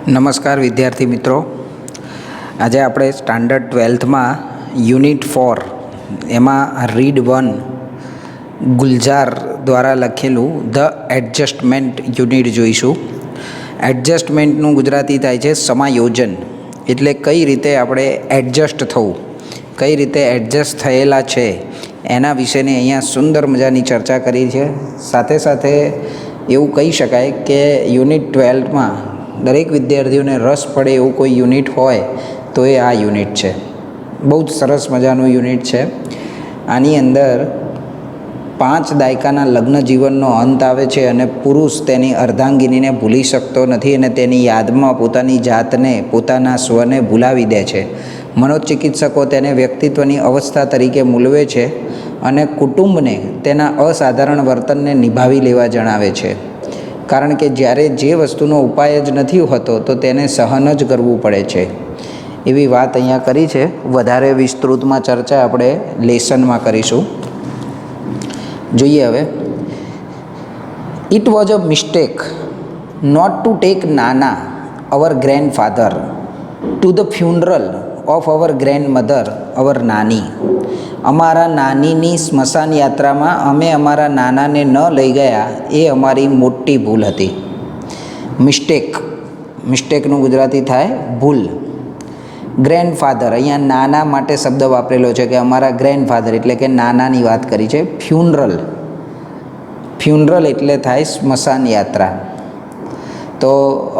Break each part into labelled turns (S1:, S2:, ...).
S1: નમસ્કાર વિદ્યાર્થી મિત્રો, આજે આપણે સ્ટાન્ડર્ડ 12માં યુનિટ 4 એમાં રીડ 1 ગુલજાર દ્વારા લખેલું ધ એડજસ્ટમેન્ટ યુનિટ જોઈશું. એડજસ્ટમેન્ટનું ગુજરાતી થાય છે સમાયોજન, એટલે કઈ રીતે આપણે એડજસ્ટ થવું, કઈ રીતે એડજસ્ટ થયેલા છે એના વિશેની અહીંયા સુંદર મજાની ચર્ચા કરી છે. સાથે સાથે એવું કહી શકાય કે યુનિટ 12માં દરેક વિદ્યાર્થીઓને રસ પડે એવું કોઈ યુનિટ હોય તો એ આ યુનિટ છે. બહુ જ સરસ મજાનું યુનિટ છે. આની અંદર 5 દાયકાના લગ્ન જીવનનો અંત આવે છે અને પુરુષ તેની અર્ધાંગિનીને ભૂલી શકતો નથી અને તેની યાદમાં પોતાની જાતને, પોતાના સ્વને ભૂલાવી દે છે. મનોચિકિત્સકો તેને વ્યક્તિત્વની અવસ્થા તરીકે મૂલવે છે અને કુટુંબને તેના અસાધારણ વર્તનને નિભાવી લેવા જણાવે છે. કારણ કે જ્યારે જે વસ્તુનો ઉપાય જ નથી હોતો તો તેને સહન જ કરવું પડે છે, એવી વાત અહીંયા કરી છે. વધારે વિસ્તૃતમાં ચર્ચા આપણે લેસનમાં કરીશું. જોઈએ હવે. It was a mistake not to take Nana, our grandfather, to the funeral of our grandmother, our Nani. અમારા નાનીની સ્મશાન યાત્રામાં અમે અમારા નાનાને ન લઈ ગયા એ અમારી મોટી ભૂલ હતી. મિસ્ટેકનું ગુજરાતી થાય ભૂલ. ગ્રેન્ડફાધર, અહીંયા નાના માટે શબ્દ વાપરેલો છે કે અમારા ગ્રેન્ડફાધર, એટલે કે નાનાની વાત કરી છે. ફ્યુનરલ એટલે થાય સ્મશાન યાત્રા. તો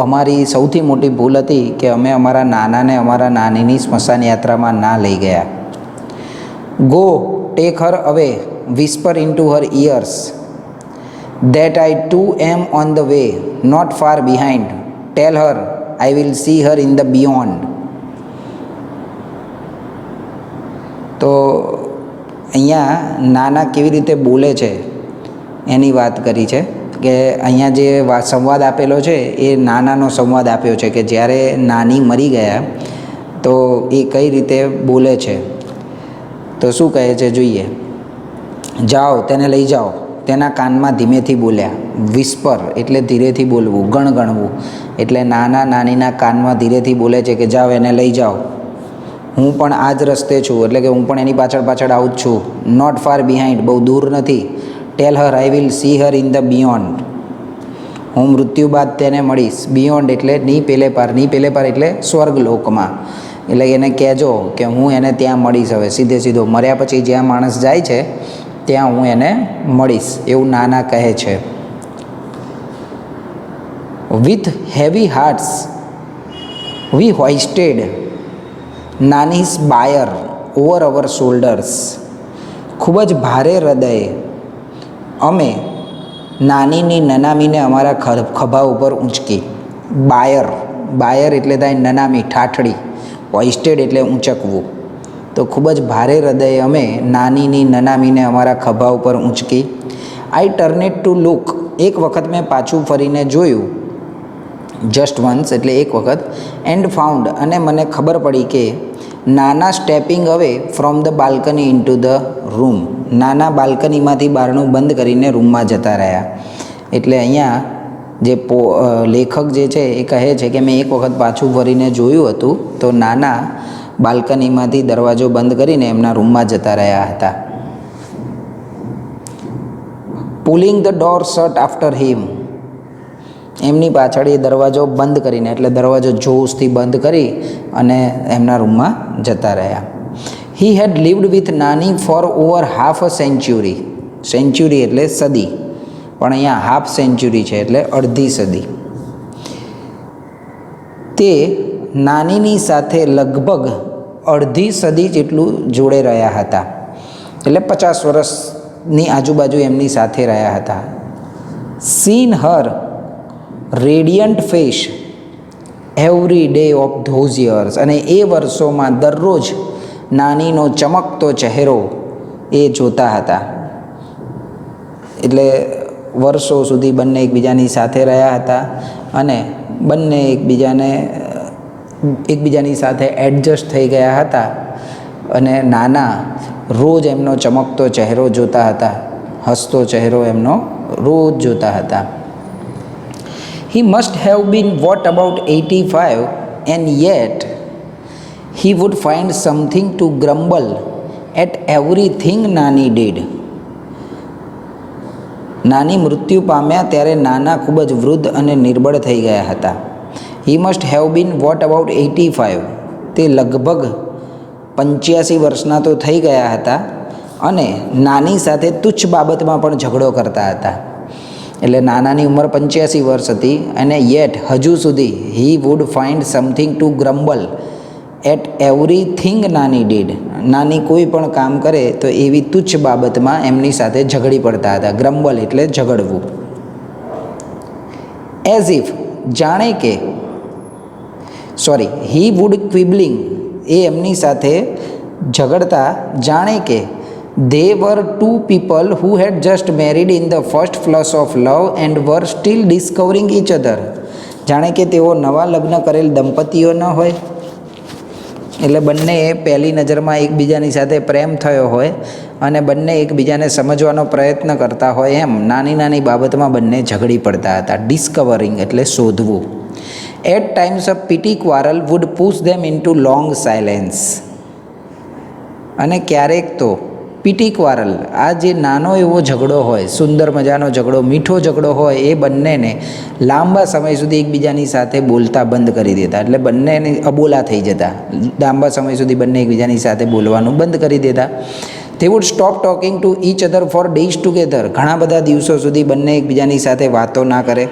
S1: અમારી સૌથી મોટી ભૂલ હતી કે અમે અમારા નાનાને અમારા નાનીની સ્મશાન યાત્રામાં ના લઈ ગયા. Go, take her away, whisper into her ears, that I too am on the way, not far behind. Tell her I will see her in the beyond. તો અહીંયા નાના કેવી રીતે બોલે છે એની વાત કરી છે કે અહીંયા જે સંવાદ આપેલો છે એ નાનાનો સંવાદ આપ્યો છે કે જ્યારે નાની મરી ગયા તો એ કઈ રીતે બોલે છે. તો શું કહે છે જોઈએ. જાઓ, તેને લઈ જાઓ, તેના કાનમાં ધીમેથી બોલ્યા. વિસ્પર એટલે ધીરેથી બોલવું, ગણગણવું. એટલે નાના નાનીના કાનમાં ધીરેથી બોલે છે કે જાઓ, એને લઈ જાઓ, હું પણ આ જ રસ્તે છું, એટલે કે હું પણ એની પાછળ પાછળ આવું જ છું. નોટ ફાર બિહાઇન્ડ, બહુ દૂર નથી. Tell her I will see her in the beyond, હું મૃત્યુ બાદ તેને મળીશ. બિયોન્ડ એટલે ની પેલે પાર એટલે સ્વર્ગલોકમાં. એટલે એને કહેજો કે હું એને ત્યાં મળીશ. હવે સીધો મર્યા પછી જ્યાં માણસ જાય છે ત્યાં હું એને મળીશ, એવું નાના કહે છે. With heavy hearts we hoisted Nani's bier over our shoulders. ખૂબ જ ભારે હૃદયે અમે નાનીની નનામીને અમારા ખભા ઉપર ઊંચકી. બાયર એટલે થાય નનામી, ઠાઠડી. હોઇસ્ટેડ એટલે ઊંચકવું. તો ખૂબ જ ભારે હૃદયે અમે નાનીની નનામીને અમારા ખભા ઉપર ઊંચકી. આઈ ટર્નેડ ટુ લુક, એક વખત મેં પાછું ફરીને જોયું. જસ્ટ વન્સ એટલે એક વખત. એન્ડ ફાઉન્ડ, અને મને ખબર પડી કે નાના stepping away from the balcony in to the room, નાના બાલ્કનીમાંથી બારણું બંધ કરીને રૂમમાં જતા રહ્યા. એટલે અહીંયા જે લેખક જે છે એ કહે છે કે મેં એક વખત પાછું ફરીને જોયું હતું તો નાના બાલ્કનીમાંથી દરવાજો બંધ કરીને એમના રૂમમાં જતા રહ્યા હતા. Pulling the door shut after him, એમની પાછળ એ દરવાજો બંધ કરીને, એટલે દરવાજો જોશથી બંધ કરી અને એમના રૂમમાં જતા રહ્યા. He had lived with Nani for over half a century. Century એટલે સદી, પણ અહીંયા હાફ સેન્ચુરી છે એટલે અડધી સદી. તે નાનીની સાથે લગભગ અડધી સદી જેટલું જોડે રહ્યા હતા, એટલે 50 વર્ષની આજુબાજુ એમની સાથે રહ્યા હતા. Scene Har radiant face every day of those years, અને એ વર્ષોમાં દરરોજ નાનીનો ચમકતો ચહેરો એ જોતા હતા. એટલે વર્ષો સુધી બંને એકબીજાની સાથે રહ્યા હતા અને બંને એકબીજાની સાથે એડજસ્ટ થઈ ગયા હતા. અને નાના રોજ એમનો ચમકતો ચહેરો જોતા હતા, હસતો ચહેરો એમનો રોજ જોતા હતા. He must have been what about 85, and yet he would find something to grumble at everything નાની did. નાની મૃત્યુ પામ્યા ત્યારે નાના ખૂબ જ વૃદ્ધ અને નિર્બળ થઈ ગયા હતા. He must have been what about 85, તે લગભગ 85 વર્ષના તો થઈ ગયા હતા અને નાની સાથે તુચ્છ બાબતમાં પણ ઝઘડો કરતા હતા. એટલે નાનાની ઉંમર 85 વર્ષ હતી અને યેટ હજુ સુધી he would find something to grumble at everything Nani did. નાની કોઈ પણ કામ કરે તો એવી તુચ્છ બાબતમાં એમની સાથે ઝઘડી પડતા હતા. ગ્રમ્બલ એટલે ઝઘડવું. એઝ ઇફ જાણે કે હી વુડ ક્વિબલિંગ, એ એમની સાથે ઝઘડતા જાણે કે they were two people who had just married in the first flush of love and were still discovering each other. જાણે કે તેઓ નવા લગ્ન કરેલ દંપતીઓ ન હોય, એટલે બંને પહેલી નજરમાં એકબીજાની સાથે પ્રેમ થયો હોય અને બંને એકબીજાને સમજવાનો પ્રયત્ન કરતા હોય એમ નાની નાની બાબતમાં બંને ઝઘડી પડતા હતા. ડિસ્કવરિંગ એટલે શોધવું. At times a petty quarrel would push them into long silence. અને ક્યારેક તો પીટી ક્વારલ, આ જે નાનો એવો ઝઘડો હોય, સુંદર મજાનો ઝઘડો, મીઠો ઝઘડો હોય, એ બંનેને લાંબા સમય સુધી એકબીજાની સાથે બોલતા બંધ કરી દેતા. એટલે બંનેને અબોલા થઈ જતા. લાંબા સમય સુધી બંને એકબીજાની સાથે બોલવાનું બંધ કરી દેતા. they would stop talking to each other for days together. ઘણા બધા દિવસો સુધી બંને એકબીજાની સાથે વાતો ના કરે.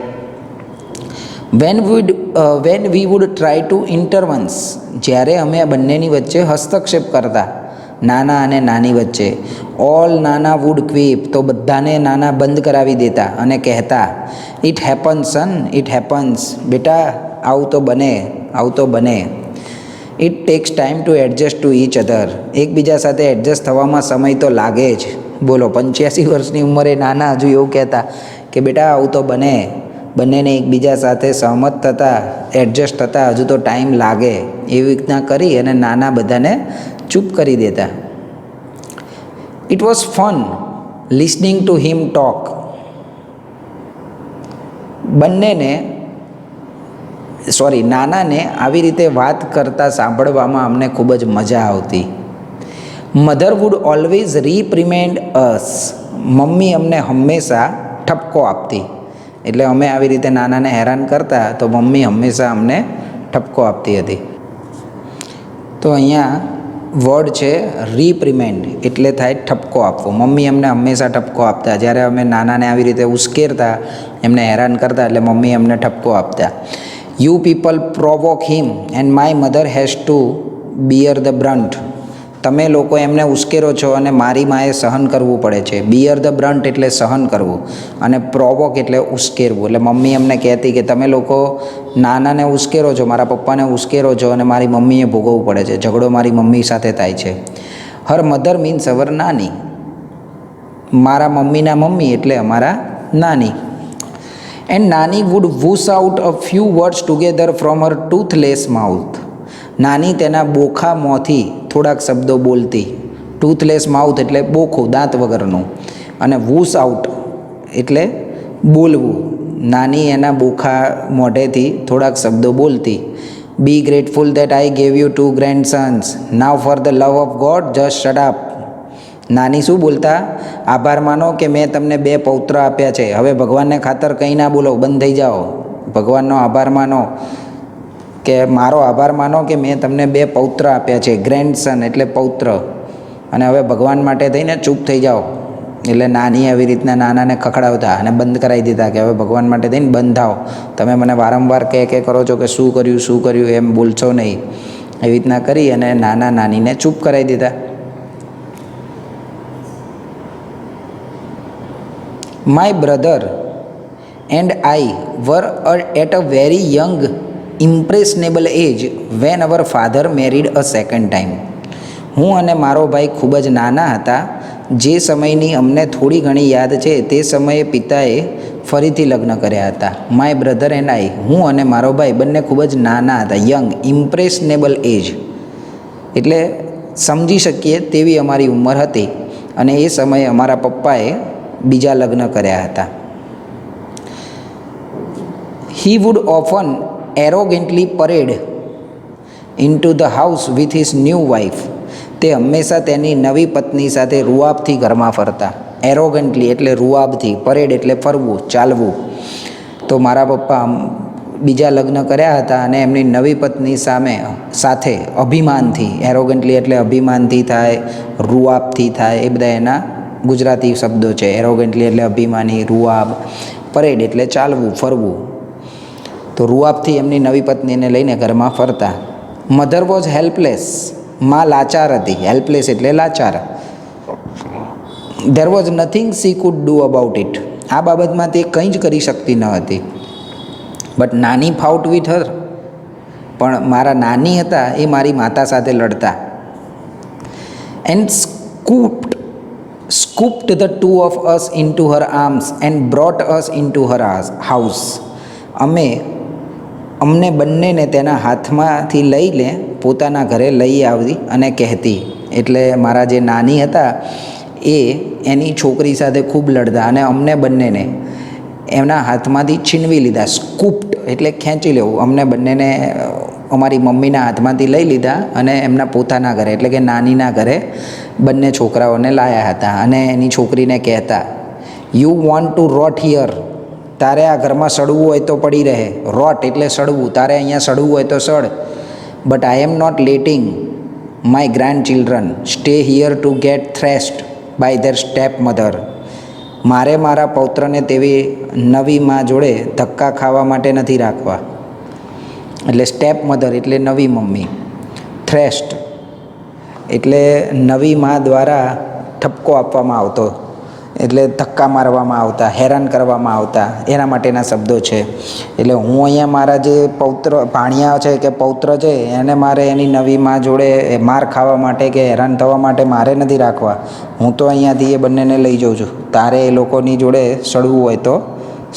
S1: when we would try to intervene, જ્યારે અમે બંનેની વચ્ચે હસ્તક્ષેપ કરતા, નાના અને નાની વચ્ચે, ઓલ નાના વુડ ક્વીપ, તો બધાને નાના બંધ કરાવી દેતા અને કહેતા, it happens son, it happens, બેટા આવું તો બને, આવું તો બને. It takes time to adjust to each other, એકબીજા સાથે એડજસ્ટ થવામાં સમય તો લાગે જ. બોલો, 85 વર્ષની ઉંમરે નાના હજુ એવું કહેતા કે બેટા આવું તો બને. બંનેને એકબીજા સાથે સહમત થતા, એડજસ્ટ થતા હજુ તો ટાઈમ લાગે. એવી રીતના કરી અને નાના બધાને ચૂપ કરી દેતા. It was fun listening to him talk. નાનાને આવી રીતે વાત કરતા સાંભળવામાં અમને ખૂબ જ મજા આવતી. મધર વુડ ઓલવેઝ રીપ્રિમેન્ડ અસ, મમ્મી અમને હંમેશા ઠપકો આપતી. એટલે અમે આવી રીતે નાનાને હેરાન કરતા તો મમ્મી હંમેશા અમને ઠપકો આપતી હતી. તો અહીંયા વર્ડ છે રીપ્રિમેન્ડ, એટલે થાય ઠપકો આપવો. મમ્મી અમને હંમેશા ઠપકો આપતા. જ્યારે અમે નાનાને આવી રીતે ઉશ્કેરતા, એમને હેરાન કરતા, એટલે મમ્મી અમને ઠપકો આપતા. You people provoke him and my mother has to bear the brunt. તમે લોકો એમને ઉશ્કેરો છો અને મારી માએ સહન કરવું પડે છે. બિયર ધ બ્રન્ટ એટલે સહન કરવું અને પ્રોવોક એટલે ઉશ્કેરવું. એટલે મમ્મી અમને કહેતી કે તમે લોકો નાનાને ઉશ્કેરો છો, મારા પપ્પાને ઉશ્કેરો છો અને મારી મમ્મીએ ભોગવવું પડે છે. ઝઘડો મારી મમ્મી સાથે થાય છે. હર મધર મીન્સ અવર નાની. મારા મમ્મીના મમ્મી એટલે અમારા નાની. And Nani would ooze out a few words together from her toothless mouth. નાની તેના બોખા મોંથી થોડાક શબ્દો બોલતી. ટૂથલેસ માઉથ એટલે બોખું, દાંત વગરનું, અને વૂસ આઉટ એટલે બોલવું. નાની એના બોખા મોઢેથી થોડાક શબ્દો બોલતી. Be grateful that I gave you 2 grandsons, now for the love of God just shut up. નાની શું બોલતા? આભાર માનો કે મેં તમને 2 પૌત્ર આપ્યા છે, હવે ભગવાનને ખાતર કંઈ ના બોલો, બંધ થઈ જાઓ. ભગવાનનો આભાર માનો, કે મારો આભાર માનો કે મેં તમને 2 પૌત્ર આપ્યા છે. ગ્રેન્ડસન એટલે પૌત્ર, અને હવે ભગવાન માટે થઈને ચૂપ થઈ જાઓ. એટલે નાની આવી રીતના નાનાને ખખડાવતા અને બંધ કરાવી દીધા કે હવે ભગવાન માટે થઈને બંધ થાઓ. તમે મને વારંવાર કહે કરો છો કે શું કર્યું એમ બોલશો નહીં. એવી રીતના કરી અને નાના નાનીને ચૂપ કરાવી દીધા. My brother and I were at a very young impressionable age when our father married a second time. હું અને મારો ભાઈ ખૂબ જ નાના હતા. જે સમયની અમને થોડી ઘણી યાદ છે તે સમયે પિતાએ ફરીથી લગ્ન કર્યા હતા. માય બ્રધર એન્ડ આઈ, હું અને મારો ભાઈ બંને ખૂબ જ નાના હતા. યંગ ઇમ્પ્રેશનેબલ એજ એટલે સમજી શકીએ તેવી અમારી ઉંમર હતી. અને એ સમયે અમારા પપ્પાએ બીજા લગ્ન કર્યા હતા. He would often arrogantly parade into the house with his new wife. તે હંમેશા તેની નવી પત્ની સાથે રૂઆબથી ઘરમાં ફરતા. એરોગન્ટલી એટલે રૂઆબથી, પરેડ એટલે ફરવું, ચાલવું. તો મારા પપ્પા બીજા લગ્ન કર્યા હતા અને એમની નવી પત્ની સાથે અભિમાનથી, એરોગન્ટલી એટલે અભિમાનથી થાય, રૂઆબથી થાય, એ બધા એના ગુજરાતી શબ્દો છે. એરોગન્ટલી એટલે અભિમાની, રૂઆબ, પરેડ એટલે ચાલવું, ફરવું. તો રૂઆબથી એમની નવી પત્નીને લઈને ઘરમાં ફરતા. મધર વોઝ હેલ્પલેસ, માં લાચાર હતી. હેલ્પલેસ એટલે લાચાર. There was nothing she could do about it, આ બાબતમાં તે કંઈ જ કરી શકતી ન હતી. બટ નાની ફાઉટ વિથ હર, પણ મારા નાની હતા એ મારી માતા સાથે લડતા. And scooped the two of us into her arms and brought us into her house. અમને બંનેને તેના હાથમાંથી લઈને પોતાના ઘરે લઈ આવી અને કહેતી. એટલે મારા જે નાની હતા એ એની છોકરી સાથે ખૂબ લડતા અને અમને બંનેને એમના હાથમાંથી છીનવી લીધા. સ્કૂપ્ડ એટલે ખેંચી લેવું. અમને બંનેને અમારી મમ્મીના હાથમાંથી લઈ લીધા અને એમના પોતાના ઘરે એટલે કે નાનીના ઘરે બંને છોકરાઓને લાવ્યા હતા અને એની છોકરીને કહેતા, you want to rot here, તારે આ ઘરમાં સડવું હોય તો પડી રહે. રોટ એટલે સડવું, તારે અહીંયા સડવું હોય તો સડ. But I am not letting my grandchildren stay here to get thrashed by their stepmother. મારે મારા પૌત્રને તેવી નવી માં જોડે ધક્કા ખાવા માટે નથી રાખવા. એટલે સ્ટેપ મધર એટલે નવી મમ્મી. થ્રેસ્ડ એટલે નવી માં દ્વારા ઠપકો આપવામાં આવતો, એટલે ધક્કા મારવામાં આવતા, હેરાન કરવામાં આવતા, એના માટેના શબ્દો છે. એટલે હું અહીંયા મારા જે ભાણિયા છે કે પૌત્ર છે એને મારે એની નવી માં જોડે માર ખાવા માટે કે હેરાન થવા માટે મારે નથી રાખવા. હું તો અહીંયાથી એ બંનેને લઈ જાઉં છું. તારે એ લોકોની જોડે સડવું હોય તો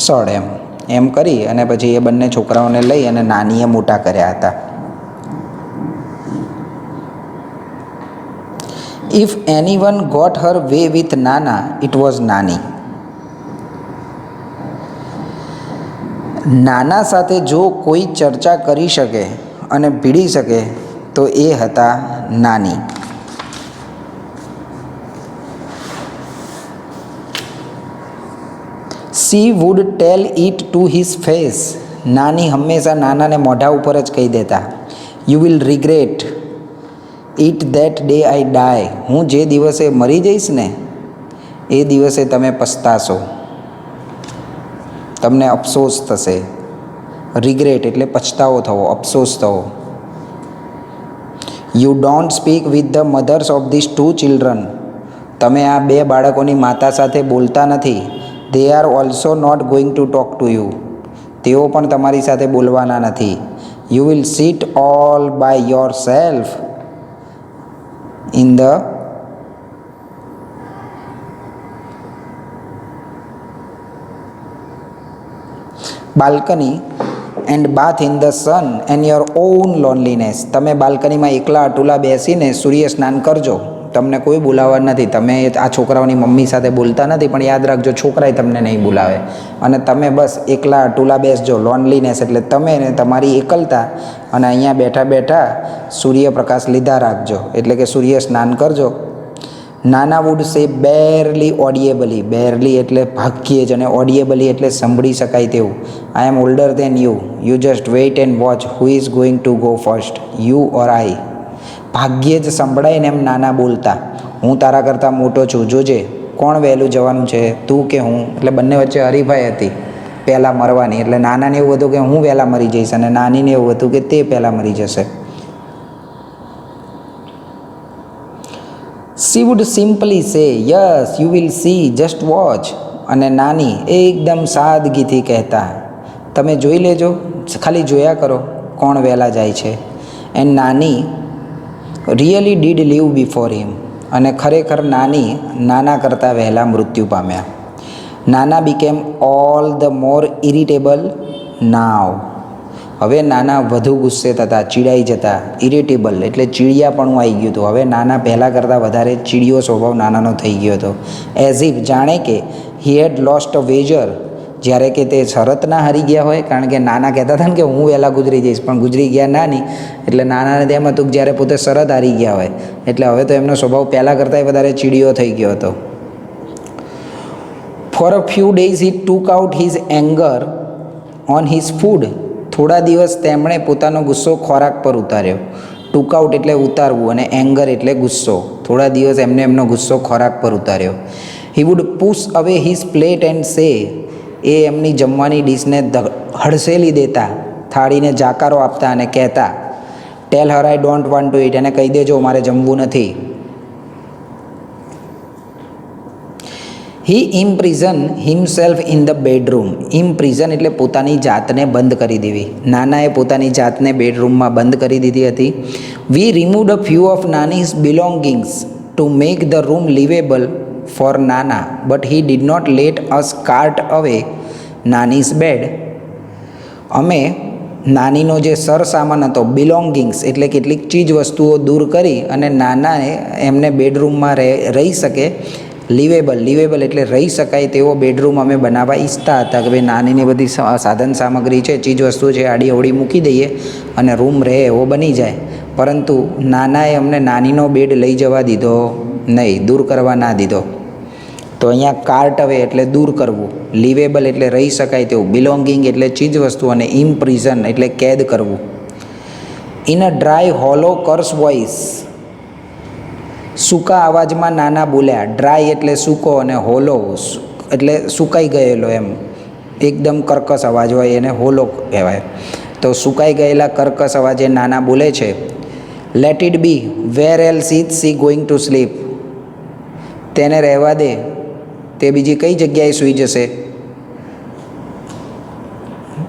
S1: સડ. એમ કરી અને પછી એ બંને છોકરાઓને લઈ અને નાનીએ મોટા કર્યા હતા. If anyone got her way with Nana, it was નાની. નાના સાથે જો કોઈ ચર્ચા કરી શકે અને ભીડી શકે તો એ હતા નાની. She would tell it to his face. નાની હંમેશા નાનાને મોઢા ઉપર જ કહી દેતા, You will regret it that day I die. હું જે દિવસે મરી જઈશ ને એ દિવસે તમે પસ્તાશો, તમને અફસોસ થશે. રિગ્રેટ એટલે પછતાવો થવો, અફસોસ થવો. You don't speak with the mothers of these two children. તમે આ બે બાળકોની માતા સાથે બોલતા નથી. They are also not going to talk to you. તેઓ પણ તમારી સાથે બોલવાના નથી. You will sit all by yourself in the balcony and bath in the sun and your own loneliness. તમે બાલ્કનીમાં એકલા અટુલા બેસીને સૂર્ય સ્નાન કરજો. તમને કોઈ બોલાવવા નથી. તમે આ છોકરાઓની મમ્મી સાથે બોલતા નથી, પણ યાદ રાખજો છોકરાએ તમને નહીં બોલાવે. અને તમે બસ એકલા અટુલા બેસજો. લોનલીનેસ એટલે તમે ને તમારી એકલતા, અને અહીંયા બેઠા બેઠા સૂર્યપ્રકાશ લીધા રાખજો, એટલે કે સૂર્ય સ્નાન કરજો. નાના વુડ સે બેરલી ઓડિયેબલી. બેરલી એટલે ભાગ્યે જ, અને ઓડિયેબલી એટલે સાંભળી શકાય તેવું. I am older than you. You just wait and watch who is going to go first, you or I. ભાગ્યે જ સંભળાય ને એમ નાના બોલતા, હું તારા કરતાં મોટો છું, જોજે કોણ વહેલું જવાનું છે, તું કે હું. એટલે બંને વચ્ચે હરીફાઈ હતી પહેલાં મરવાની. એટલે નાનાને એવું હતું કે હું વહેલા મરી જઈશ, અને નાનીને એવું હતું કે તે પહેલાં મરી જશે. She would simply say, Yes, you will see, just watch. અને નાની એકદમ સાદગીથી કહેતા, તમે જોઈ લેજો, ખાલી જોયા કરો કોણ વહેલા જાય છે. And Nani really did leave before him. અને ખરેખર નાના કરતાં વહેલા મૃત્યુ પામ્યા. Nana became all the more irritable now. હવે નાના વધુ ગુસ્સે થતા, ચીડાઈ જતા. ઇરિટેબલ એટલે ચીડિયાપણું આવી ગયું હતું. હવે નાના પહેલાં કરતાં વધારે ચીડિયો સ્વભાવ નાનાનો થઈ ગયો હતો. એઝ ઇફ જાણે કે હી હેડ લોસ્ટ અ વેજર, જ્યારે કે તે શરતના હારી ગયા હોય, કારણ કે નાના કહેતા હતા ને કે હું વહેલા ગુજરી જઈશ, પણ ગુજરી ગયા નાની, એટલે નાનાને તેમ હતું કે જ્યારે પોતે શરત હારી ગયા હોય, એટલે હવે તો એમનો સ્વભાવ પહેલાં કરતાંય વધારે ચીડિયો થઈ ગયો હતો. For a few days he took out his anger on his food. થોડા દિવસ તેમણે પોતાનો ગુસ્સો ખોરાક પર ઉતાર્યો. ટુક આઉટ એટલે ઉતારવું, અને એંગર એટલે ગુસ્સો. થોડા દિવસ એમનો ગુસ્સો ખોરાક પર ઉતાર્યો. હી વુડ પુશ અવે હિઝ પ્લેટ એન્ડ સે. એ એમની જમવાની ડીશને હડસેલી દેતા, થાળીને જાકારો આપતા અને કહેતા, tell her I don't want to eat. એને કહી દેજો મારે જમવું નથી. He imprison himself in the bedroom. Imprison એટલે પોતાની જાતને બંધ કરી દેવી. નાનાએ પોતાની જાતને બેડરૂમમાં બંધ કરી દીધી હતી. We removed a few of Nani's belongings to make the room liveable for Nana, but he did not let us cart away Nani's bed. અમે નાનીનો જે સરસામાન હતો, બિલોંગિંગ્સ એટલે કેટલીક ચીજ વસ્તુઓ દૂર કરી અને નાનાએ એમને બેડરૂમમાં રહી શકે, લિવેબલ એટલે રહી શકાય તેવો બેડરૂમ અમે બનાવવા ઈચ્છતા હતા, કે ભાઈ નાનીની બધી સાધન સામગ્રી છે, ચીજ વસ્તુ છે, આડી અવળી મૂકી દઈએ અને રૂમ રહે એવો બની જાય. પરંતુ નાનાએ અમને નાનીનો બેડ લઈ જવા દીધો નહીં, દૂર કરવા ના દીધો. તો અહીંયા કાર્ટ અવે એટલે દૂર કરવું, લિવેબલ એટલે રહી શકાય તેવું, બિલોંગિંગ એટલે ચીજ વસ્તુ, અને ઇમ્પ્રિઝન એટલે કેદ કરવું. In a dry hollow curse voice. સૂકા અવાજમાં નાના બોલ્યા. ડ્રાય એટલે સૂકો અને હોલો એટલે સુકાઈ ગયેલો, એમ એકદમ કર્કશ અવાજ હોય એને હોલો કહેવાય. તો સુકાઈ ગયેલા કર્કશ અવાજે નાના બોલે છે, let it be, where else is she going to sleep. તેને રહેવા દે, તે બીજી કઈ જગ્યાએ સૂઈ જશે.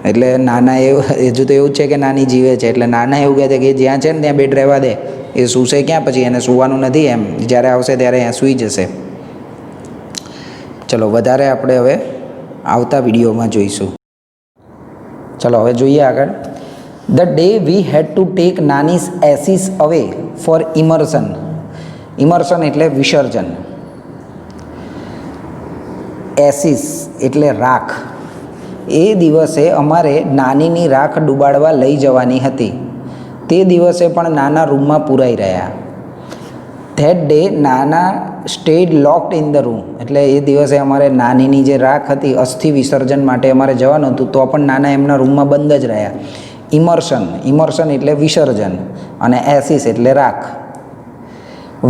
S1: એટલે નાના હજુ તો એવું જ છે કે નાની જીવે છે, એટલે નાના એવું કહે છે કે જ્યાં છે ને ત્યાં બેડ રહેવા દે, એ સૂશે ક્યાં, પછી એને સૂવાનું નથી, એમ જ્યારે આવશે ત્યારે અહીંયા સૂઈ જશે. ચલો વધારે આપણે હવે આવતા વિડીયોમાં જોઈશું. ચલો હવે જોઈએ આગળ. The day we had to take Nani's ashes away for ઇમર્શન. ઇમર્શન એટલે વિસર્જન. એસીસ એટલે રાખ. એ દિવસે અમારે નાનીની રાખ ડૂબાડવા લઈ જવાની હતી. તે દિવસે પણ નાના રૂમમાં પૂરાઈ રહ્યા. ધેટ ડે નાના stayed locked in the room. એટલે એ દિવસે અમારે નાનીની જે રાખ હતી, અસ્થિ વિસર્જન માટે અમારે જવાનું હતું, તો પણ નાના એમના રૂમમાં બંધ જ રહ્યા. ઇમર્શન એટલે વિસર્જન, અને એસીસ એટલે રાખ.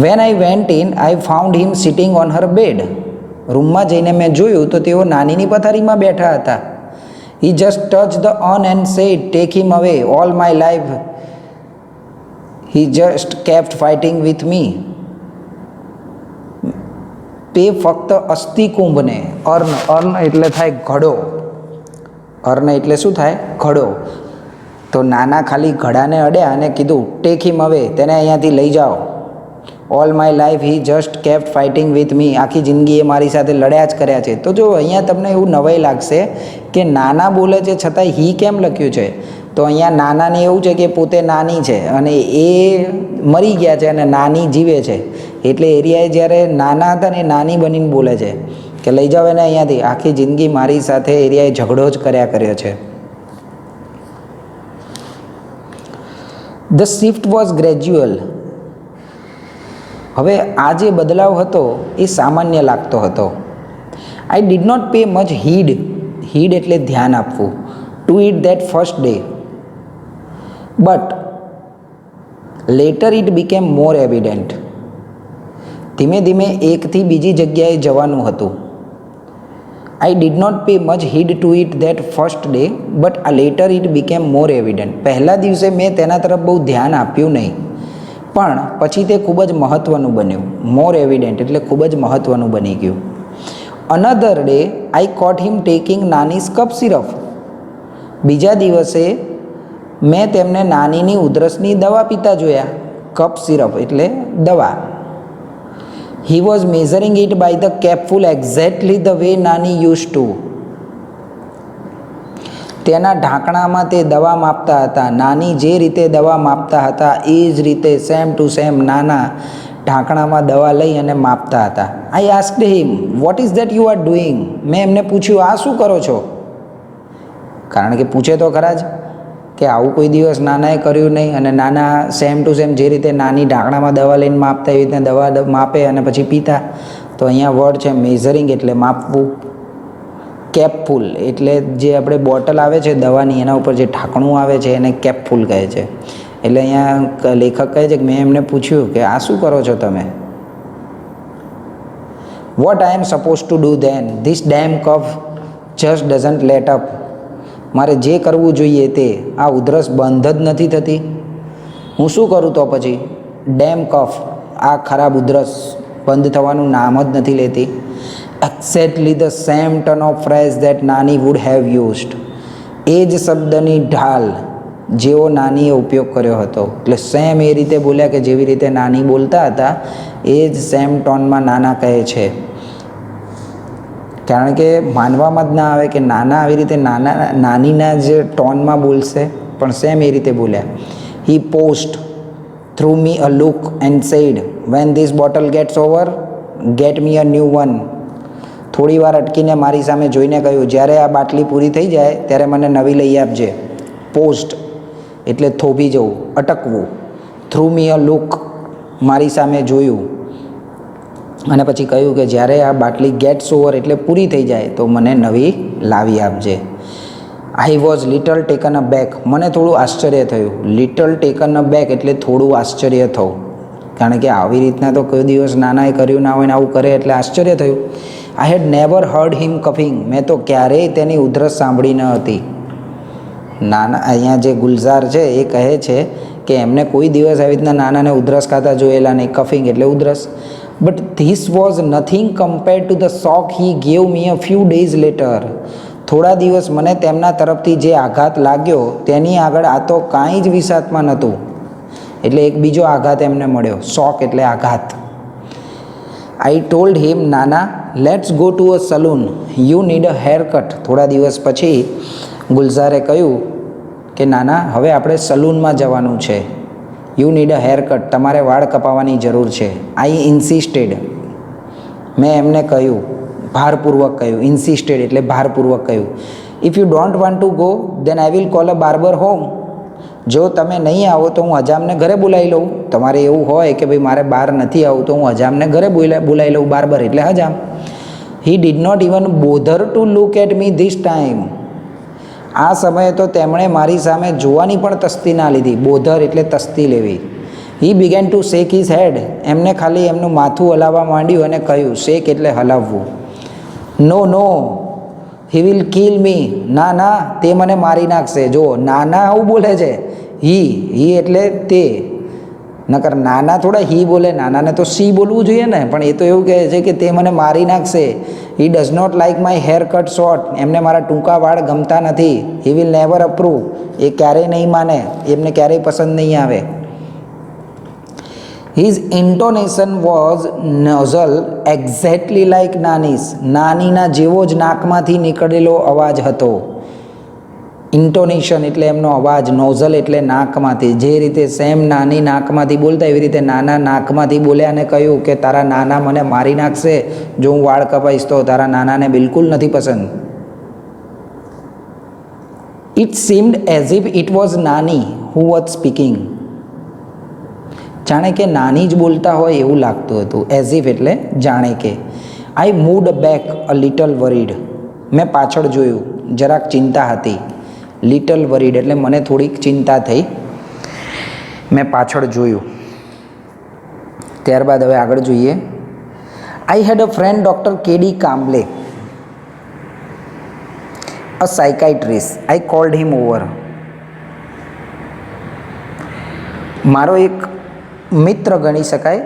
S1: When I went in I found him sitting on her bed. રૂમમાં જઈને મેં જોયું તો તેઓ નાનીની પથારીમાં બેઠા હતા. He just touch the urn and said, take him away, all my life he just kept fighting with me. તે ફક્ત અસ્થિકુંભને, અર્ન એટલે થાય ઘડો, અર્ન એટલે શું થાય, ઘડો. તો નાના ખાલી ઘડાને અડ્યા અને કીધું ટેક હિમ અવે, તેને અહીંયાથી લઈ જાઓ. All my life he just kept fighting with મી. આખી જિંદગી એ મારી સાથે લડ્યા જ કર્યા છે. તો જો અહીંયા તમને એવું નવાઈ લાગશે કે નાના બોલે છે છતાંય હી કેમ લખ્યું છે. તો અહીંયા નાનાને એવું છે કે પોતે નાની છે અને એ મરી ગયા છે અને નાની જીવે છે, એટલે એરિયાએ જ્યારે નાના હતા ને એ નાની બનીને બોલે છે કે લઈ જાવ એને અહીંયાથી, આખી જિંદગી મારી સાથે એરિયાએ ઝઘડો જ કર્યો છે. The shift was gradual. હવે આ જે બદલાવ હતો એ સામાન્ય લાગતો હતો. I did not pay much heed એટલે ધ્યાન આપવું, to it that first day, but later it became more evident. ધીમે ધીમે એકથી બીજી જગ્યાએ જવાનું હતું. I did not pay much heed to it that first day, but આ later it became more evident. પહેલા દિવસે મેં તેના તરફ બહુ ધ્યાન આપ્યું નહીં, પણ પછી તે ખૂબ જ મહત્ત્વનું બન્યું. મોર એવિડન્ટ એટલે ખૂબ જ મહત્ત્વનું બની ગયું. Another day I caught him taking Nani's cup syrup. બીજા દિવસે મેં તેમને નાનીની ઉધરસની દવા પીતા જોયા. કપ સિરપ એટલે દવા. He was measuring it by the capful exactly the way Nani use to. તેના ઢાંકણામાં તે દવા માપતા હતા. નાની જે રીતે દવા માપતા હતા એ જ રીતે સેમ ટુ સેમ નાના ઢાંકણામાં દવા લઈ અને માપતા હતા. I asked him what is that you are doing. મેં એમને પૂછ્યું આ શું કરો છો? કારણ કે પૂછે તો ખરા જ કે આવું કોઈ દિવસ નાનાએ કર્યું નહીં, અને નાના સેમ ટુ સેમ જે રીતે નાની ઢાંકણામાં દવા લઈને માપતા એવી રીતે દવા માપે અને પછી પીતા. તો અહીંયા વર્ડ છે મેઝરિંગ એટલે માપવું, કેપફુલ એટલે જે આપણે બોટલ આવે છે દવાની એના ઉપર જે ઢાંકણું આવે છે એને કેપફુલ કહે છે. એટલે અહીંયા લેખક કહે છે કે મેં એમને પૂછ્યું કે આ શું કરો છો તમે? What I am suppose to do then? This damn cough just doesn't let up. મારે જે કરવું જોઈએ તે, આ ઉધરસ બંધ જ નથી થતી. હું શું કરું તો પછી? ડેમ કફ, આ ખરાબ ઉધરસ બંધ થવાનું નામ જ નથી લેતી. Exactly the same turn of phrase that Nani would have used. એ જ શબ્દની ઢાલ જેવો નાનીએ ઉપયોગ કર્યો હતો. એટલે સેમ એ રીતે બોલ્યા કે જેવી રીતે નાની બોલતા હતા એ જ સેમ ટોનમાં નાના કહે છે. કારણ કે માનવામાં જ ના આવે કે નાના આવી રીતે નાનીના જ ટોનમાં બોલશે, પણ સેમ એ રીતે બોલ્યા. He post through me a look and said when this bottle gets over get me a new one. થોડી વાર અટકીને મારી સામે જોઈને કહ્યું, જ્યારે આ બાટલી પૂરી થઈ જાય ત્યારે મને નવી લઈ આપજે. પોસ્ટ એટલે થોભી જવું, અટકવું. થ્રુ મી અ લુક મારી સામે જોયું, અને પછી કહ્યું કે જ્યારે આ બાટલી ગેટ્સ ઓવર એટલે પૂરી થઈ જાય તો મને નવી લાવી આપજે. I was little taken a back. મને થોડું આશ્ચર્ય થયું. લિટલ ટેકન અ બેક એટલે થોડું આશ્ચર્ય થવું. કારણ કે આવી રીતના તો કોઈ દિવસ નાનાએ કર્યું ના હોય ને આવું કરે એટલે આશ્ચર્ય થયું. આઈ હેડ નેવર હર્ડ હિમ કફિંગ. મેં તો ક્યારેય તેની ઉધરસ સાંભળી ન હતી. નાના અહીંયા જે ગુલઝાર છે એ કહે છે કે એમને કોઈ દિવસ આવી રીતના નાનાને ઉધરસ ખાતા જોયેલા નહીં. કફિંગ એટલે ઉધરસ. But this was nothing compare to the shock he gave me a few days letter. થોડા દિવસ મને તેમના તરફથી જે આઘાત લાગ્યો તેની આગળ આ તો કાંઈ જ વિસાતમાં નહોતું. એટલે એક બીજો આઘાત એમને મળ્યો. શોક એટલે આઘાત. આઈ ટોલ્ડ હિમ નાના let's go to a salon you need a hair cut. થોડા દિવસ પછી ગુલઝારે કહ્યું કે નાના હવે આપણે સલૂનમાં જવાનું છે. You need a hair cut, તમારે વાળ કપાવવાની જરૂર છે. આઈ ઇન્સિસ્ટેડ. મેં એમને કહ્યું, ભારપૂર્વક કહ્યું. ઇન્સિસ્ટેડ એટલે ભારપૂર્વક કહ્યું. If you don't want to go then I will call a barber home. જો તમે નહીં આવો તો હું હજામને ઘરે બોલાવી લઉં. તમારે એવું હોય કે ભાઈ મારે બહાર નથી આવવું તો હું હજામને ઘરે બોલાવી લઉં. બાર્બર એટલે હજામ. He did not even bother to look at me this time. આ સમયે તો તેમણે મારી સામે જોવાની પણ તસ્તી ના લીધી. બોધર એટલે તસ્તી લેવી. He began to shake his head. એમને ખાલી એમનું માથું હલાવવા માંડ્યું અને કહ્યું, શેક એટલે હલાવવું. નો નો હી વિલ કિલ મી. ના ના તે મને મારી નાખશે. જો નાના આવું બોલે છે. હી એટલે તે. નકર નાના થોડા હી બોલે, નાનાને તો સી બોલવું જોઈએ ને. પણ એ તો એવું કહે છે કે તે મને મારી નાખશે. He does not like my hair cut short. એમને મારા ટૂંકા વાળ ગમતા નથી. He will never approve. એ ક્યારેય નહીં માને, એમને ક્યારેય પસંદ નહીં આવે. His intonation was nasal exactly like Nani's. નાનીના જેવો જ નાકમાંથી નીકળેલો અવાજ હતો. ઇન્ટોનેશન એટલે એમનો અવાજ, નોઝલ એટલે નાકમાંથી. જે રીતે સેમ નાની નાકમાંથી બોલતા એવી રીતે નાના નાકમાંથી બોલ્યા અને કહ્યું કે તારા નાના મને મારી નાખશે જો હું વાળ કપાઈશ તો. તારા નાનાને બિલકુલ નથી પસંદ. It seemed as if it was નાની હુ વોઝ સ્પીકિંગ. જાણે કે નાની જ બોલતા હોય એવું લાગતું હતું. એઝ ઇફ એટલે જાણે કે. I moved back a little worried. મેં પાછળ જોયું, જરાક ચિંતા હતી. લિટલ વરીડ એટલે મને થોડીક ચિંતા થઈ. મેં પાછળ જોયું. ત્યારબાદ હવે આગળ જોઈએ. I had a friend doctor KD Kamble, a psychiatrist. I called him over. મારો એક મિત્ર ગણી શકાય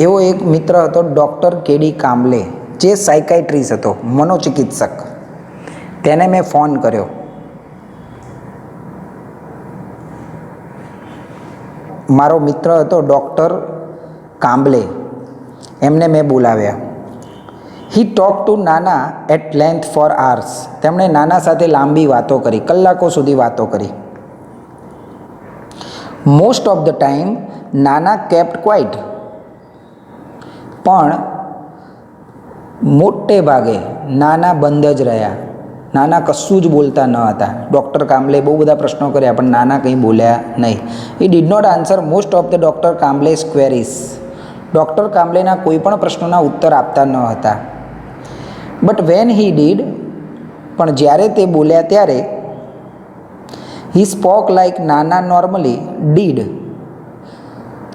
S1: એવો એક મિત્ર હતો ડૉક્ટર કેડી કામ્બલે, જે સાયકાઇટ્રિસ્ટ હતો, મનોચિકિત્સક. તેને મેં ફોન કર્યો. મારો મિત્ર હતો ડૉક્ટર કામ્બલે, એમને મેં બોલાવ્યા. હી ટોક ટુ નાના એટ લેન્થ ફોર આર્સ. તેમણે નાના સાથે લાંબી વાતો કરી, કલાકો સુધી વાતો કરી. મોસ્ટ ઓફ ધ ટાઈમ નાના કેપ્ટ ક્વાઇટ. પણ મોટે ભાગે નાના બંધ જ રહ્યા. નાના કશું જ બોલતા ન હતા. ડૉક્ટર કામ્બલે બહુ બધા પ્રશ્નો કર્યા પણ નાના કંઈ બોલ્યા નહીં. He did not answer most of the doctor Kamble's queries. Doctor કામ્બલેના કોઈ પણ પ્રશ્નોના ઉત્તર આપતા ન હતા. બટ વેન હી ડીડ, પણ જ્યારે તે બોલ્યા ત્યારે, હી સ્પોક લાઈક નાના નોર્મલી ડીડ.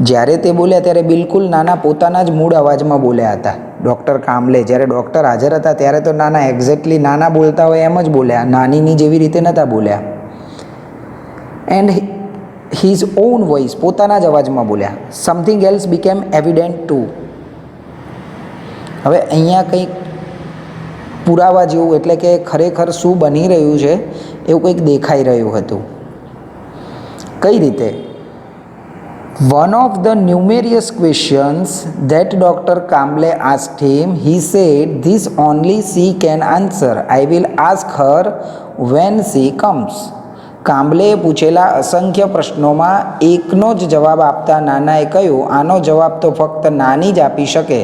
S1: જ્યારે તે બોલ્યા ત્યારે બિલકુલ નાના પોતાના જ મૂળ અવાજમાં બોલ્યા હતા. ડૉક્ટર કામ્બલે જ્યારે ડૉક્ટર હાજર હતા ત્યારે તો નાના એક્ઝેક્ટલી નાના બોલતા હોય એમ જ બોલ્યા, નાનીની જેવી રીતે નહોતા બોલ્યા. એન્ડ હિઝ ઓન વોઇસ, પોતાના જ અવાજમાં બોલ્યા. Something else became evident too. હવે અહીંયા કંઈક પુરાવા જેવું, એટલે કે ખરેખર શું બની રહ્યું છે એવું કંઈક દેખાઈ રહ્યું હતું. કઈ રીતે? One of the numerous questions that Dr. Kamble asked him, he said, "This only she can answer. I will ask her when she comes." કામ્બલેએ પૂછેલા અસંખ્ય પ્રશ્નોમાં એકનો જ જવાબ આપતા નાનાએ કહ્યું, આનો જવાબ તો ફક્ત નાની જ આપી શકે,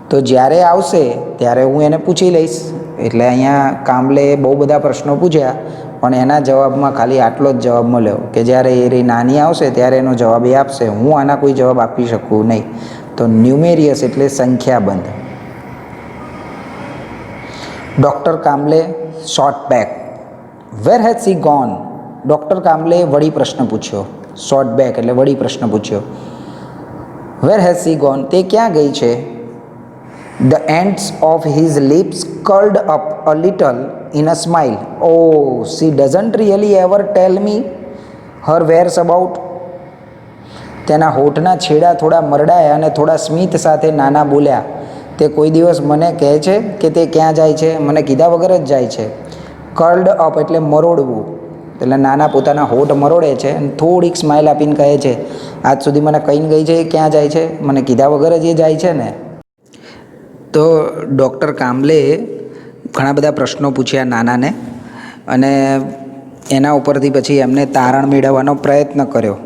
S1: તો જ્યારે આવશે ત્યારે હું એને પૂછી લઈશ. એટલે અહીંયા કામ્બલેએ બહુ બધા પ્રશ્નો પૂછ્યા પણ એના જવાબમાં ખાલી આટલો જ જવાબ મળ્યો કે જ્યારે એ નાની આવશે ત્યારે એનો જવાબ એ આપશે, હું આના કોઈ જવાબ આપી શકું નહીં. તો ન્યુમેરિયસ એટલે સંખ્યાબંધ. Doctor Kamble shot back, where has she gone? Doctor કામ્બલેએ વળી પ્રશ્ન પૂછ્યો. શોટ બેક એટલે વળી પ્રશ્ન પૂછ્યો. Where has she gone? તે ક્યાં ગઈ છે? The ends of his lips curled up a little in a smile. Oh, she doesn't really ever tell me her whereabouts. તેના હોઠના છેડા થોડા મરડાયા અને થોડા સ્મિત સાથે નાના બોલ્યા, તે કોઈ દિવસ મને કહે છે કે તે ક્યાં જાય છે? મને કીધા વગર જ જાય છે. કર્લ્ડ અપ એટલે મરોડવું. એટલે નાના પોતાના હોઠ મરોડે છે અને થોડીક સ્માઇલ આપીને કહે છે, આજ સુધી મને કહીને ગઈ છે ક્યાં જાય છે? મને કીધા વગર જ એ જાય છે ને. તો ડૉક્ટર કામ્બલેએ ઘણા બધા પ્રશ્નો પૂછ્યા નાનાને અને એના ઉપરથી પછી એમને તારણ મેળવવાનો પ્રયત્ન કર્યો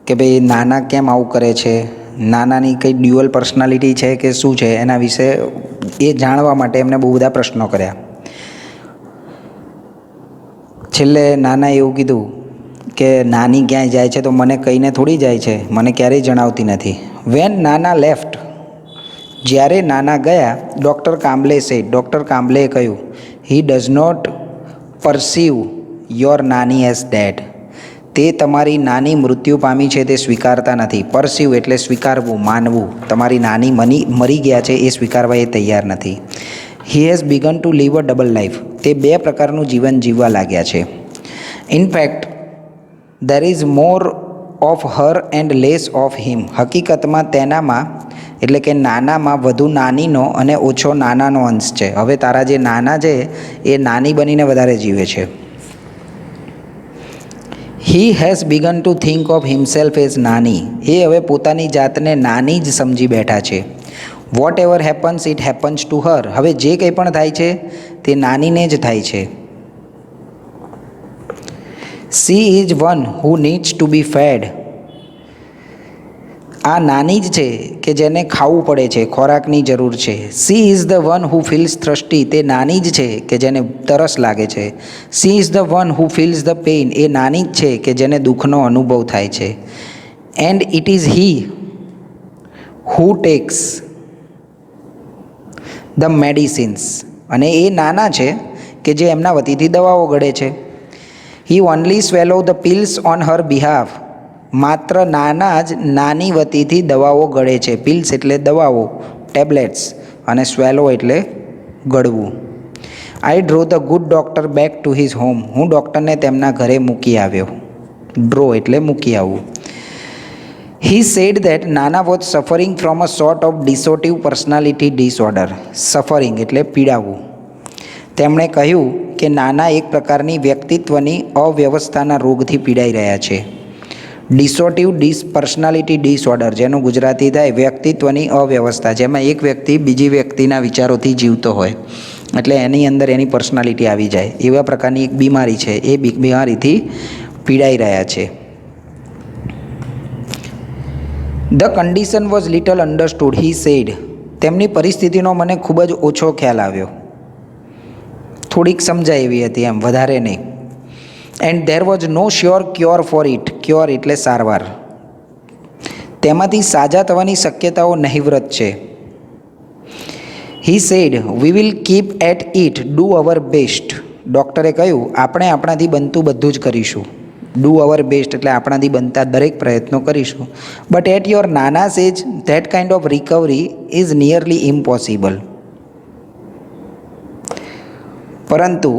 S1: કે ભાઈ નાના કેમ આવું કરે છે, નાનાની કંઈ ડ્યુઅલ પર્સનાલિટી છે કે શું છે, એના વિશે એ જાણવા માટે એમને બહુ બધા પ્રશ્નો કર્યા. છેલ્લે નાનાએ એવું કીધું કે નાની ક્યાંય જાય છે તો મને કહીને થોડી જાય છે, મને ક્યારેય જણાવતી નથી. વેન નાના લેફ્ટ, જ્યારે નાના ગયા, ડૉક્ટર કામ્બલે સેડ, ડૉક્ટર કામ્બલેએ કહ્યું, હી ડઝ નોટ પરસીવ યોર નાની એઝ ડેડ. તે તમારી નાની મૃત્યુ પામી છે તે સ્વીકારતા નથી. પરસીવ એટલે સ્વીકારવું, માનવું. તમારી નાની મરી ગયા છે એ સ્વીકારવા એ તૈયાર નથી. He has begun to live a double life. તે બે પ્રકારનું જીવન જીવવા લાગ્યા છે. In fact there is more of her and less of him. હકીકતમાં તેનામાં એટલે કે નાનામાં વધુ નાનીનો અને ઓછો નાનાનો અંશ છે. હવે તારા જે નાના છે એ નાની બનીને વધારે જીવે છે. હી has begun two think of himself as નાની. એ હવે પોતાની જાતને નાની જ સમજી બેઠા છે. Whatever happens it happens to her. હવે જે કંઈ પણ થાય છે તે નાનીને જ થાય છે. She is one who needs to be fed. આ નાની જ છે કે જેને ખાવું પડે છે, ખોરાકની જરૂર છે. She is the one who feels thirsty. તે નાની જ છે કે જેને તરસ લાગે છે. She is the one who feels the pain. એ નાની જ છે કે જેને દુઃખનો અનુભવ થાય છે. And it is he who takes the medicines. અને એ નાના છે કે જે એમના વતીથી દવાઓ ગળે છે. He only swallow the pills on her behalf. માત્ર નાના જ નાની વતીથી દવાઓ ગળે છે. પિલ્સ એટલે દવાઓ, ટેબ્લેટ્સ, અને સ્વેલો એટલે ગળવું. I drove the good doctor back to his home. હું ડૉક્ટરને તેમના ઘરે મૂકી આવ્યો. ડ્રો એટલે મૂકી આવવું. He said that Nana was suffering from a sort of dissociative personality disorder. Suffering એટલે પીડાવું. તેમણે કહ્યું કે નાના એક પ્રકારની વ્યક્તિત્વની અવ્યવસ્થાના રોગથી પીડાઈ રહ્યા છે. ડિસોટિવ પર્સનાલિટી ડિસઓર્ડર, જેનું ગુજરાતી થાય વ્યક્તિત્વની અવ્યવસ્થા, જેમાં એક વ્યક્તિ બીજી વ્યક્તિના વિચારોથી જીવતો હોય એટલે એની અંદર એની પર્સનાલિટી આવી જાય, એવા પ્રકારની એક બીમારી છે. એ બીમારીથી પીડાઈ રહ્યા છે. The condition was little understood, he said. તેમની પરિસ્થિતિનો મને ખૂબ જ ઓછો ખ્યાલ આવ્યો. થોડીક સમજાય એવી હતી, એમ વધારે નહીં. And there was no sure cure for it. Cure એટલે સારવાર. તેમાંથી સાજા થવાની શક્યતાઓ નહિવૃત છે. He said we will keep at it, do our best. ડૉક્ટરે કહ્યું, આપણે આપણાથી બનતું બધું જ કરીશું. ડુ અવર બેસ્ટ એટલે આપણાથી બનતા દરેક પ્રયત્નો કરીશું. But at your Nana age that kind of recovery is nearly impossible. પરંતુ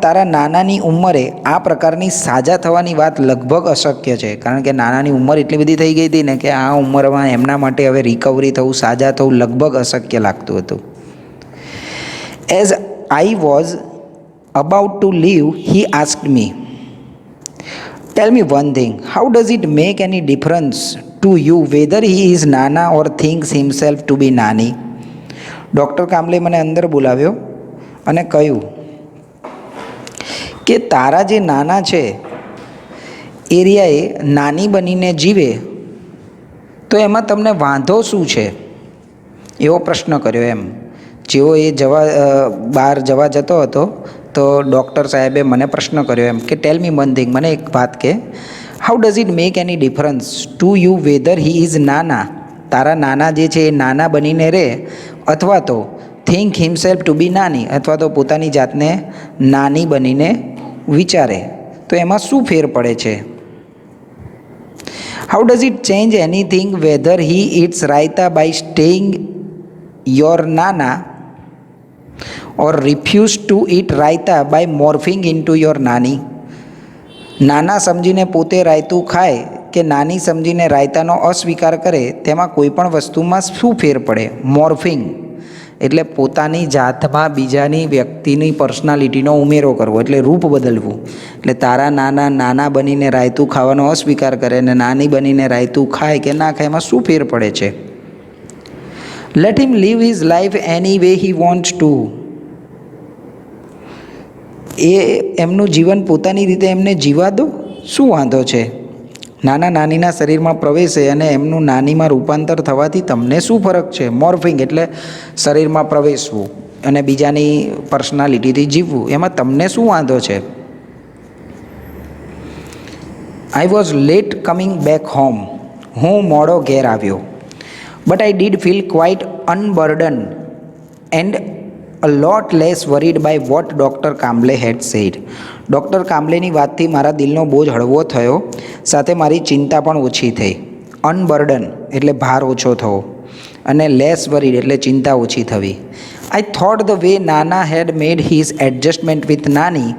S1: તારા નાનાની ઉંમરે આ પ્રકારની સાજા થવાની વાત લગભગ અશક્ય છે. કારણ કે નાનાની ઉંમર એટલી બધી થઈ ગઈ હતી ને કે આ ઉંમરમાં એમના માટે હવે રિકવરી થવું, સાજા થવું લગભગ અશક્ય લાગતું હતું. As I was about to leave he asked me, tell me one thing, how does it make any difference to you whether he is Nana or thinks himself to be Nani. Doctor કામલે મને અંદર બોલાવ્યો અને કહ્યું કે તારા જે નાના છે એરિયાએ નાની બનીને જીવે તો એમાં તમને વાંધો શું છે, એવો પ્રશ્ન કર્યો. એમ જેવો એ બહાર જવા જતો હતો તો ડૉક્ટર સાહેબે મને પ્રશ્ન કર્યો એમ કે ટેલ મી વન થિંગ, મને એક વાત કે, how does it make any difference to you whether he is Nana, તારા નાના જે છે એ નાના બનીને રહે અથવા તો થિંક હિમસેલ્ફ ટુ બી નાની, અથવા તો પોતાની જાતને નાની બનીને વિચારે, તો એમાં શું ફેર પડે છે? How does it change anything whether he eats raita by staying your Nana or refuse to eat raita by morphing into your Nani. નાના સમજીને પોતે રાયતું ખાય કે નાની સમજીને રાયતાનો અસ્વીકાર કરે, તેમાં કોઈ પણ વસ્તુમાં શું ફેર પડે? મોર્ફિંગ એટલે પોતાની જાતમાં બીજાની વ્યક્તિની પર્સનાલિટીનો ઉમેરો કરવો, એટલે રૂપ બદલવું. એટલે તારા નાના બનીને રાયતું ખાવાનો અસ્વીકાર કરે અને નાની બનીને રાયતું ખાય કે ના ખાય, એમાં શું ફેર પડે છે? Let him live his life any way he wants to. એમનું જીવન પોતાની રીતે એમને જીવા દો, શું વાંધો છે? નાનીના શરીરમાં પ્રવેશે અને એમનું નાનીમાં રૂપાંતર થવાથી તમને શું ફરક છે? મોર્ફિંગ એટલે શરીરમાં પ્રવેશવું અને બીજાની પર્સનાલિટીથી જીવવું, એમાં તમને શું વાંધો છે? I was late coming back home. હું મોડો ઘેર આવ્યો. But I did feel quite unburden and a lot less worried by what doctor Kamble had said. Doctor કામલેની વાતથી મારા દિલનો બોજ હળવો થયો, સાથે મારી ચિંતા પણ ઓછી થઈ. અનબર્ડન એટલે ભાર ઓછો થવો અને લેસ વરીડ એટલે ચિંતા ઓછી થવી. I thought the way Nana had made his adjustment with Nani,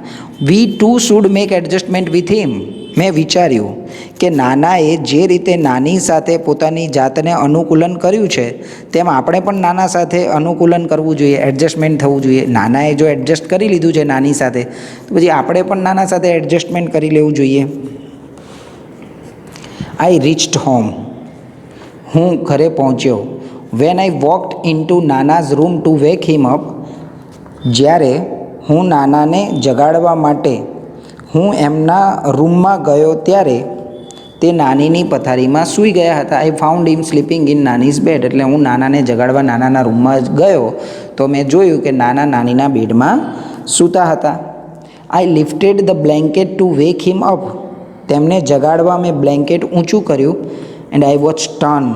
S1: we too should make adjustment with him. મેં વિચાર્યું કે નાનાએ જે રીતે નાની સાથે પોતાની જાતને અનુકૂલન કર્યું છે તેમ આપણે પણ નાના સાથે અનુકૂલન કરવું જોઈએ, એડજસ્ટમેન્ટ થવું જોઈએ. નાનાએ જો એડજસ્ટ કરી લીધું છે નાની સાથે, તો પછી આપણે પણ નાના સાથે એડજસ્ટમેન્ટ કરી લેવું જોઈએ. I reached home. હું ઘરે પહોંચ્યો. When I walked in to Nana's room to wake him up. જ્યારે હું નાનાને જગાડવા માટે હું એમના રૂમમાં ગયો ત્યારે તે નાનીની પથારીમાં સૂઈ ગયા હતા. I found him sleeping in Nani's bed. એટલે હું નાનાને જગાડવા નાનાના રૂમમાં ગયો તો મેં જોયું કે નાનીના બેડમાં સૂતા હતા. I lifted the blanket to wake him up. તેમને જગાડવા મેં બ્લેન્કેટ ઊંચું કર્યું. And I was stun.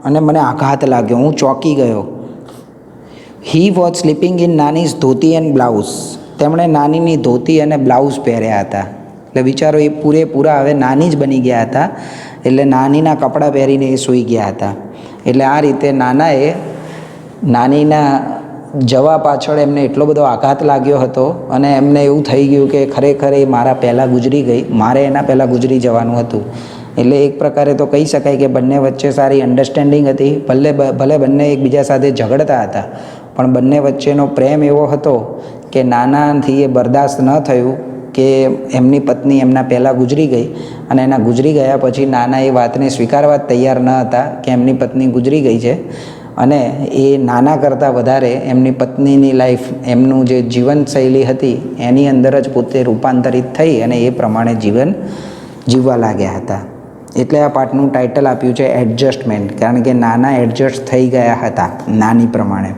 S1: અને મને આઘાત લાગ્યો, હું ચોંકી ગયો. He was sleeping in Nani's dhoti and blouse. તેમણે નાનીની ધોતી અને બ્લાઉઝ પહેર્યા હતા. એટલે વિચારો, એ પૂરેપૂરા હવે નાની જ બની ગયા હતા. એટલે નાનીના કપડાં પહેરીને એ સૂઈ ગયા હતા. એટલે આ રીતે નાનીના જવા પાછળ એમને એટલો બધો આઘાત લાગ્યો હતો અને એમને એવું થઈ ગયું કે ખરેખર એ મારા પહેલાં ગુજરી ગઈ, મારે એના પહેલાં ગુજરી જવાનું હતું. એટલે એક પ્રકારે તો કહી શકાય કે બંને વચ્ચે સારી અન્ડરસ્ટેન્ડિંગ હતી. ભલે બંને એકબીજા સાથે ઝઘડતા હતા, પણ બંને વચ્ચેનો પ્રેમ એવો હતો કે નાનાથી એ બરદાસ્ત ન થયું કે એમની પત્ની એમના પહેલાં ગુજરી ગઈ, અને એના ગુજરી ગયા પછી નાના એ વાતને સ્વીકારવા તૈયાર ન હતા કે એમની પત્ની ગુજરી ગઈ છે. અને એ નાના કરતાં વધારે એમની પત્નીની લાઈફ, એમનું જે જીવનશૈલી હતી એની અંદર જ પોતે રૂપાંતરિત થઈ અને એ પ્રમાણે જીવન જીવવા લાગ્યા હતા. એટલે આ પાઠનું ટાઇટલ આપ્યું છે એડજસ્ટમેન્ટ, કારણ કે નાના એડજસ્ટ થઈ ગયા હતા નાની પ્રમાણે.